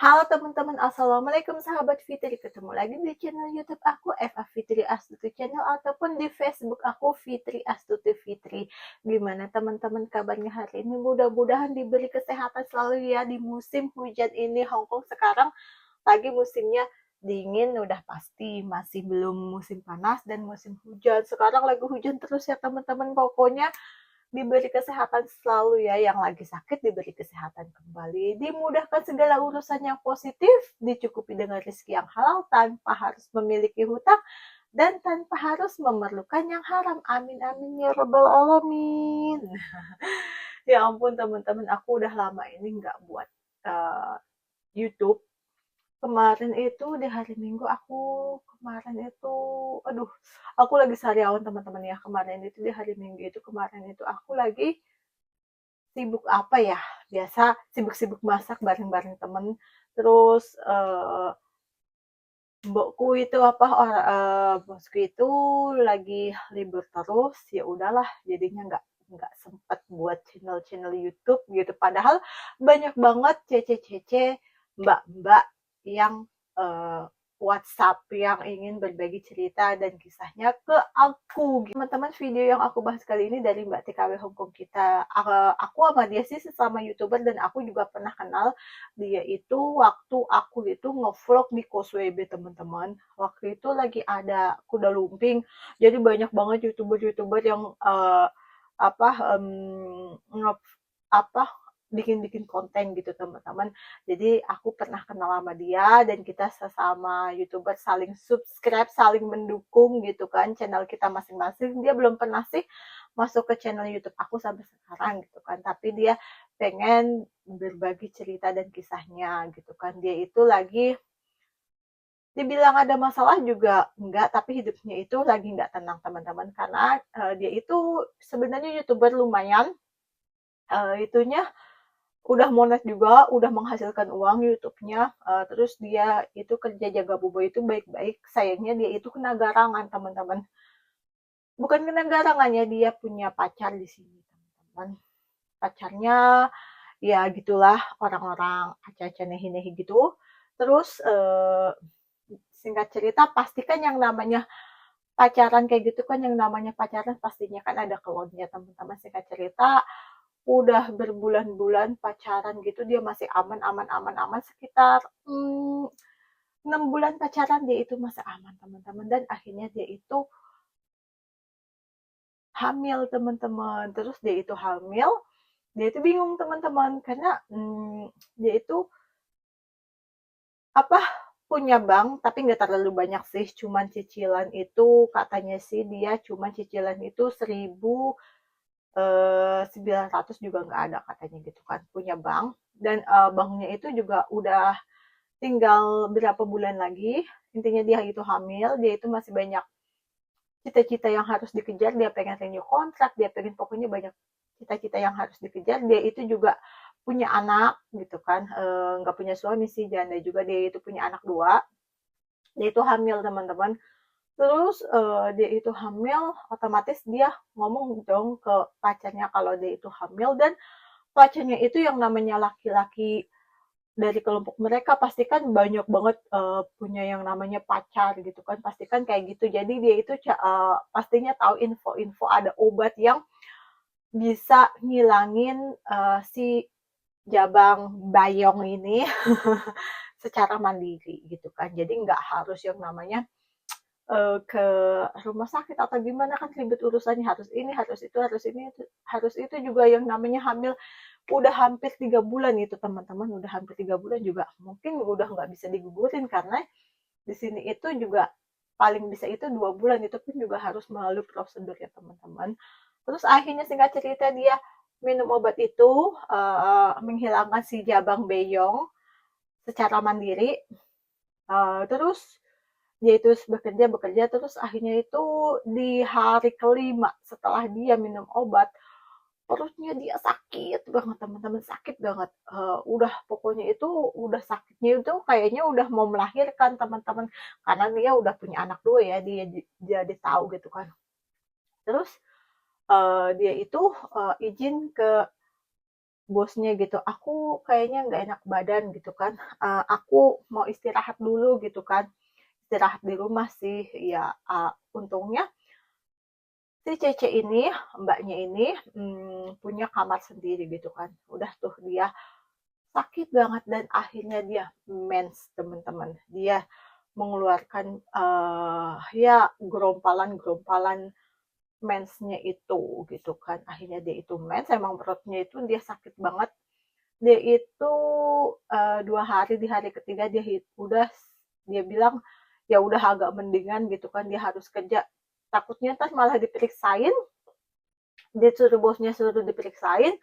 Halo teman-teman, assalamualaikum sahabat Fitri. Ketemu lagi di channel YouTube aku Eva Fitri Astuti Channel ataupun di Facebook aku Fitri Astuti Fitri. Gimana teman-teman kabarnya hari ini? Mudah-mudahan diberi kesehatan selalu ya di musim hujan ini. Hong Kong sekarang lagi musimnya dingin udah pasti, masih belum musim panas dan musim hujan. Sekarang lagi hujan terus ya teman-teman. Pokoknya diberi kesehatan selalu ya, yang lagi sakit diberi kesehatan kembali, dimudahkan segala urusan yang positif, dicukupi dengan rezeki yang halal tanpa harus memiliki hutang dan tanpa harus memerlukan yang haram. Amin amin ya rabbal alamin. Ya ampun teman-teman, aku udah lama ini nggak buat uh, YouTube. Kemarin itu di hari Minggu kemarin itu aduh, aku lagi sariawan teman-teman ya. Kemarin itu di hari Minggu itu kemarin itu aku lagi sibuk apa ya, biasa sibuk-sibuk masak bareng-bareng temen. Terus mbokku itu bosku itu lagi libur terus, ya udahlah jadinya nggak sempet buat channel-channel YouTube gitu. Padahal banyak banget cece-cece, mbak-mbak yang uh, WhatsApp yang ingin berbagi cerita dan kisahnya ke aku. Teman-teman, video yang aku bahas kali ini dari Mbak TKW Hongkong kita. Aku sama dia sih sesama YouTuber dan aku juga pernah kenal dia itu waktu aku itu ngevlog di Causeway Bay teman-teman. Waktu itu lagi ada kuda lumping, jadi banyak banget youtuber-youtuber yang apa nge apa bikin-bikin konten gitu teman-teman. Jadi aku pernah kenal sama dia dan kita sesama youtuber saling subscribe, saling mendukung gitu kan channel kita masing-masing. Dia belum pernah sih masuk ke channel YouTube aku sampai sekarang gitu kan, tapi dia pengen berbagi cerita dan kisahnya gitu kan. Dia itu lagi dibilang ada masalah juga enggak, tapi hidupnya itu lagi enggak tenang teman-teman, karena dia itu sebenarnya YouTuber lumayan, itunya udah monet juga, udah menghasilkan uang YouTube-nya. Terus dia itu kerja jaga bobo itu baik-baik, sayangnya dia itu kena garangan teman-teman. Bukan kena garangannya, dia punya pacar di sini teman-teman. Pacarnya ya gitulah, orang-orang acah-acah nehi-nehi gitu. Terus singkat cerita, pastikan yang namanya pacaran kayak gitu kan, yang namanya pacaran pastinya kan ada kelonnya teman-teman. Singkat cerita, udah berbulan-bulan pacaran gitu dia masih aman aman aman aman, sekitar 6 bulan pacaran dia itu masih aman teman-teman, dan akhirnya dia itu hamil teman-teman. Terus dia itu hamil, dia itu bingung teman-teman karena dia itu apa punya bank tapi nggak terlalu banyak sih, cuman cicilan itu katanya sih dia cuman cicilan itu 1.900 juga nggak ada katanya gitu kan, punya bank. Dan banknya itu juga udah tinggal berapa bulan lagi, intinya dia itu hamil, dia itu masih banyak cita-cita yang harus dikejar, dia pengen renew kontrak, dia pengen pokoknya banyak cita-cita yang harus dikejar. Dia itu juga punya anak gitu kan, nggak punya suami sih, janda juga. Dia itu punya anak dua, dia itu hamil teman-teman. Terus dia itu hamil, otomatis dia ngomong dong ke pacarnya kalau dia itu hamil. Dan pacarnya itu yang namanya laki-laki dari kelompok mereka pastikan banyak banget punya yang namanya pacar gitu kan, pastikan kayak gitu. Jadi dia itu pastinya tahu info-info ada obat yang bisa ngilangin si Jabang Bayong ini secara mandiri gitu kan. Jadi nggak harus yang namanya ke rumah sakit atau gimana kan, ribet urusannya, harus ini harus itu harus ini harus itu. Juga yang namanya hamil udah hampir 3 bulan itu teman-teman, udah hampir 3 bulan juga mungkin udah nggak bisa digugurin, karena di sini itu juga paling bisa itu 2 bulan, itu pun juga harus melalui prosedur ya teman-teman. Terus akhirnya singkat cerita dia minum obat itu menghilangkan si Jabang Beyong secara mandiri. Terus dia itu bekerja bekerja terus akhirnya itu di hari kelima setelah dia minum obat, perutnya dia sakit banget teman-teman, sakit banget. Udah pokoknya itu udah sakitnya itu kayaknya udah mau melahirkan teman-teman, karena dia udah punya anak dua ya, dia jadi tahu gitu kan. Terus dia itu izin ke bosnya gitu, aku kayaknya nggak enak badan gitu kan, aku mau istirahat dulu gitu kan, istirahat di rumah sih ya. Untungnya si Cece ini, mbaknya ini, punya kamar sendiri gitu kan, udah tuh dia sakit banget dan akhirnya dia mens, teman-teman. Dia mengeluarkan ya gerompalan-gerompalan mensnya itu gitu kan. Akhirnya dia itu mens, emang perutnya itu dia sakit banget. Dia itu 2 hari, di hari ketiga udah, dia bilang ya udah agak mendingan gitu kan, dia harus kerja. Takutnya ntar malah diperiksain, dia suruh bosnya suruh diperiksain,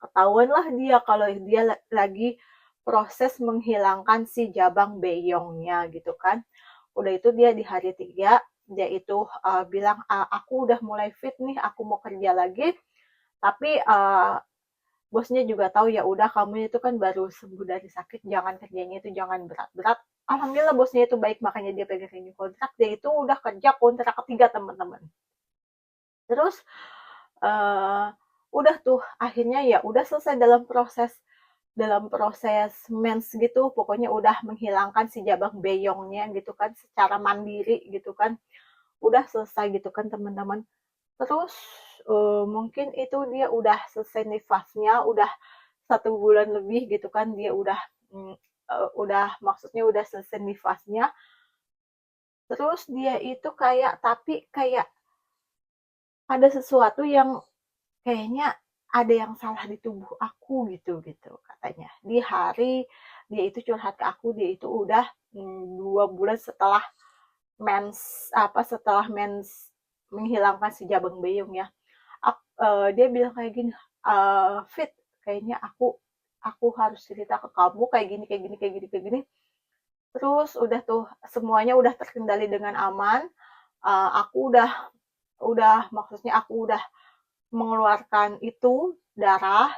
ketahuan lah dia kalau dia lagi proses menghilangkan si jabang beyongnya gitu kan. Udah itu dia di hari 3 dia itu bilang, aku udah mulai fit nih, aku mau kerja lagi. Tapi bosnya juga tahu, ya udah kamu itu kan baru sembuh dari sakit, jangan kerjanya itu jangan berat-berat. Alhamdulillah bosnya itu baik, makanya dia pengen renew kontrak. Dia itu udah kerja kontrak ketiga, teman-teman. Terus uh, udah tuh akhirnya ya udah selesai dalam proses mens gitu, pokoknya udah menghilangkan si jabang beyongnya gitu kan secara mandiri gitu kan, udah selesai gitu kan, teman-teman. Terus mungkin itu dia udah selesai nifasnya, udah 1 bulan lebih gitu kan, dia udah maksudnya udah selesai nifasnya. Terus dia itu kayak ada sesuatu yang kayaknya ada yang salah di tubuh aku gitu gitu katanya. Di hari dia itu curhat ke aku, dia itu udah 2 bulan setelah mens menghilangkan si jabang beyung ya. Dia bilang kayak gini, Fit, kayaknya aku harus cerita ke kamu kayak gini kayak gini kayak gini kayak gini. Terus udah tuh semuanya udah terkendali dengan aman. Aku udah maksudnya aku udah mengeluarkan itu darah.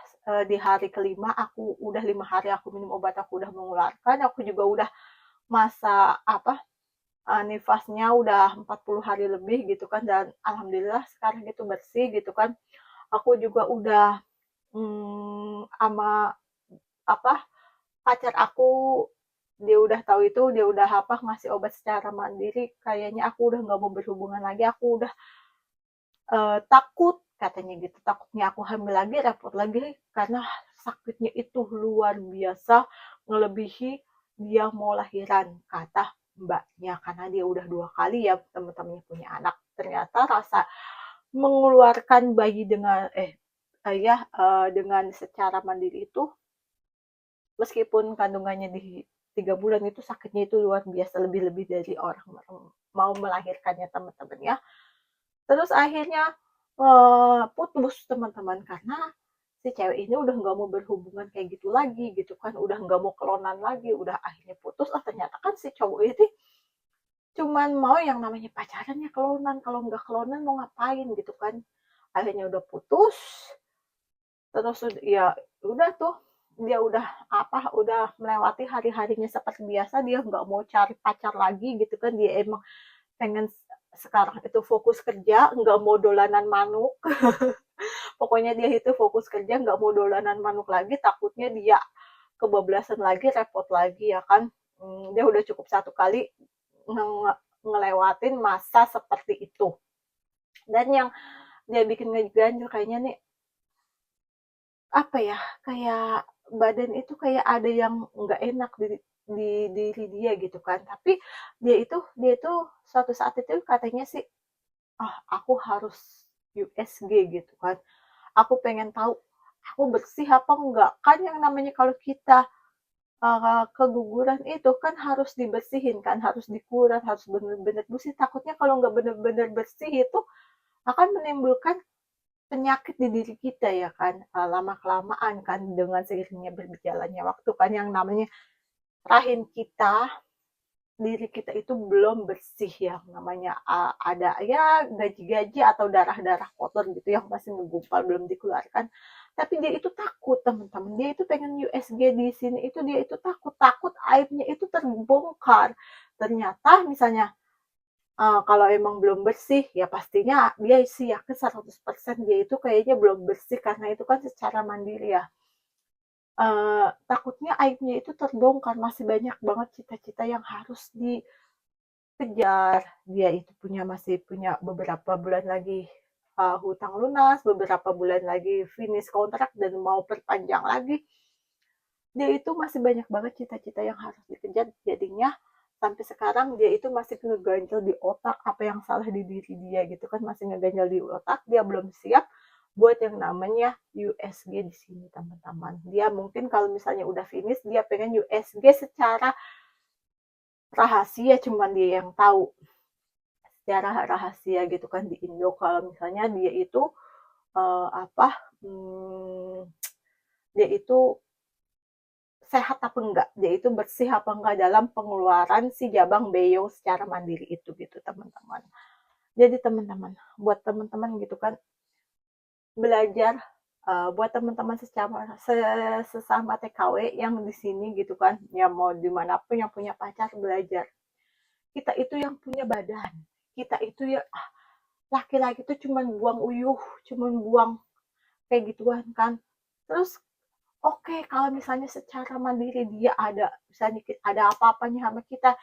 Di hari kelima, aku udah 5 hari aku minum obat, aku udah mengeluarkan. Aku juga udah masa nifasnya udah 40 hari lebih gitu kan, dan alhamdulillah sekarang itu bersih gitu kan. Aku juga udah sama apa pacar aku, dia udah tahu itu, dia udah ngasih obat secara mandiri. Kayaknya aku udah nggak mau berhubungan lagi, aku udah takut katanya gitu, takutnya aku hamil lagi, repot lagi, karena sakitnya itu luar biasa, melebihi dia mau lahiran, kata mbaknya, karena dia udah 2 kali ya teman-temannya punya anak. Ternyata rasa mengeluarkan bayi dengan secara mandiri itu, meskipun kandungannya di 3 bulan, itu sakitnya itu luar biasa, lebih-lebih dari orang mau melahirkannya, teman-teman ya. Terus akhirnya putus, teman-teman, karena si cewek ini udah nggak mau berhubungan kayak gitu lagi gitu kan, udah nggak mau kelonan lagi, udah akhirnya putus. Ternyata kan si cowok ini cuman mau yang namanya pacaran ya kelonan, kalau nggak kelonan mau ngapain gitu kan. Akhirnya udah putus. Terus ya udah tuh, dia udah melewati hari-harinya seperti biasa, dia nggak mau cari pacar lagi gitu kan, dia emang pengen sekarang itu fokus kerja, nggak mau dolanan manuk. Pokoknya dia itu fokus kerja, nggak mau dolanan manuk lagi, takutnya dia kebablasan lagi, repot lagi ya kan. Dia udah cukup 1 kali ngelewatin masa seperti itu. Dan yang dia bikin ngeganjel kayaknya nih, apa ya, kayak badan itu kayak ada yang nggak enak di diri dia gitu kan. Tapi dia itu suatu saat itu katanya sih, aku harus USG gitu kan, aku pengen tahu aku bersih apa enggak. Kan yang namanya kalau kita keguguran itu kan harus dibersihin kan, harus dikuras, harus benar-benar bersih. Takutnya kalau nggak benar-benar bersih itu akan menimbulkan penyakit di diri kita ya kan, lama kelamaan kan, dengan seiringnya berjalannya waktu kan, yang namanya rahim kita, diri kita itu belum bersih, yang namanya ada ya gaji-gaji atau darah-darah kotor gitu yang masih menggumpal belum dikeluarkan. Tapi dia itu takut, teman-teman, dia itu pengen USG di sini, itu dia itu takut aibnya itu terbongkar. Ternyata misalnya kalau emang belum bersih ya pastinya dia sih yakin 100% dia itu kayaknya belum bersih, karena itu kan secara mandiri ya. takutnya aibnya itu terbongkar, masih banyak banget cita-cita yang harus dikejar. Dia itu masih punya beberapa bulan lagi hutang lunas, beberapa bulan lagi finish kontrak dan mau perpanjang lagi. Dia itu masih banyak banget cita-cita yang harus dikejar, jadinya sampai sekarang dia itu masih ngeganjel di otak apa yang salah di diri dia gitu kan, masih ngeganjel di otak, dia belum siap buat yang namanya USG di sini teman-teman. Dia mungkin kalau misalnya udah finish dia pengen USG secara rahasia, cuman dia yang tahu secara rahasia gitu kan di Indo, kalau misalnya dia itu apa dia itu sehat apa enggak, dia itu bersih apa enggak dalam pengeluaran si Jabang Beyo secara mandiri itu gitu teman-teman. Jadi teman-teman, buat teman-teman gitu kan, belajar buat teman-teman sesama TKW yang di sini gitu kan, ya mau dimanapun yang punya pacar, belajar. Kita itu yang punya badan, kita itu ya laki-laki itu cuman buang uyuh, cuman buang kayak gituan kan. Terus oke, kalau misalnya secara mandiri dia ada, misalnya ada apa-apanya sama kita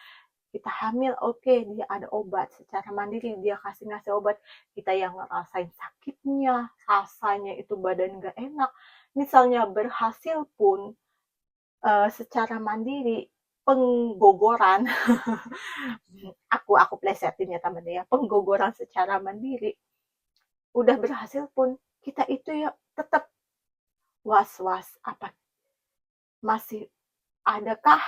hamil, oke, dia ada obat secara mandiri, dia ngasih obat, kita yang ngerasain sakitnya, rasanya itu badan gak enak, misalnya berhasil pun secara mandiri penggogoran aku plesetin ya teman ya, penggogoran secara mandiri udah berhasil pun kita itu ya tetap was-was, apa masih adakah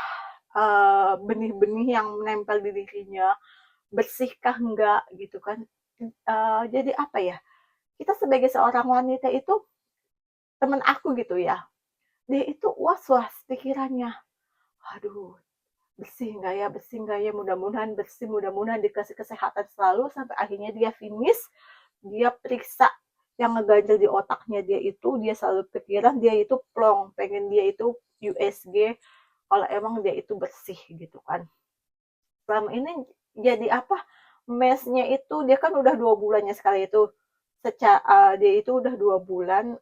benih-benih yang menempel di dirinya, bersihkah enggak gitu kan. Jadi apa ya, kita sebagai seorang wanita itu, temen aku gitu ya, dia itu was-was pikirannya, aduh bersih nggak ya, mudah-mudahan bersih, mudah-mudahan dikasih kesehatan selalu, sampai akhirnya dia finish, dia periksa yang ngeganjel di otaknya dia itu, dia selalu pikiran dia itu plong, pengen dia itu USG kalau emang dia itu bersih gitu kan. Selama ini jadi apa, mesnya itu dia kan udah 2 bulannya sekali itu, secara dia itu udah 2 bulan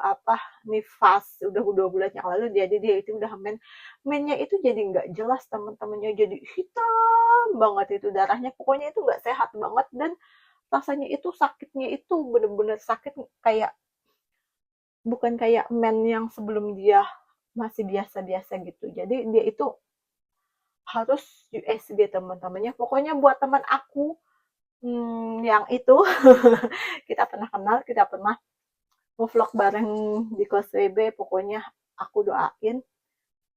apa nifas, udah 2 bulan yang lalu, jadi dia itu udah mennya itu jadi nggak jelas teman-temannya, jadi hitam banget itu darahnya, pokoknya itu nggak sehat banget, dan rasanya itu sakitnya itu bener-bener sakit, kayak bukan kayak men yang sebelum dia masih biasa-biasa gitu. Jadi dia itu harus USG teman-temannya. Pokoknya buat teman aku yang itu kita pernah kenal, kita pernah vlog bareng di kelas WB. Pokoknya aku doain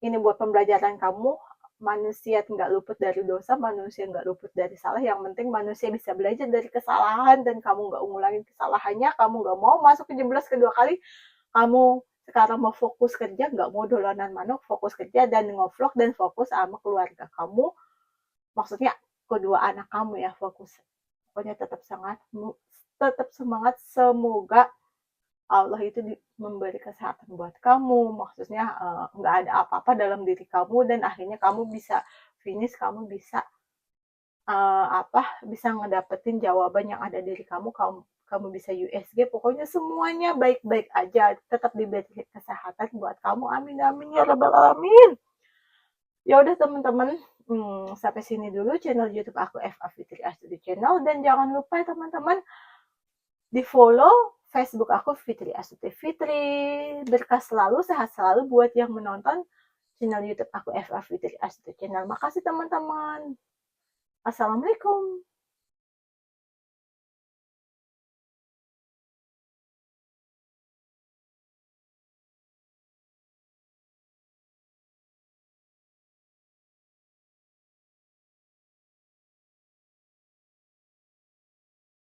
ini buat pembelajaran kamu. Manusia nggak luput dari dosa, manusia nggak luput dari salah. Yang penting manusia bisa belajar dari kesalahan dan kamu nggak ngulangin kesalahannya. Kamu nggak mau masuk ke jeblos kedua kali. Kamu sekarang mau fokus kerja, nggak mau dolanan manuk, fokus kerja dan ngevlog dan fokus sama keluarga kamu. Maksudnya kedua anak kamu ya, fokus. Pokoknya tetap semangat. Semoga Allah itu memberi kesehatan buat kamu, maksudnya nggak ada apa-apa dalam diri kamu, dan akhirnya kamu bisa finish, kamu bisa bisa ngedapetin jawaban yang ada diri kamu bisa USG, pokoknya semuanya baik-baik aja, tetap diberi kesehatan buat kamu, amin amin ya rabbal alamin. Ya udah teman-teman, sampai sini dulu channel YouTube aku, FA Fitri Astuti Channel, dan jangan lupa teman-teman di follow Facebook aku, Fitri Astuti Fitri. Berkah selalu, sehat selalu buat yang menonton channel YouTube aku, FA Fitri Astuti Channel. Makasih teman-teman. Assalamualaikum.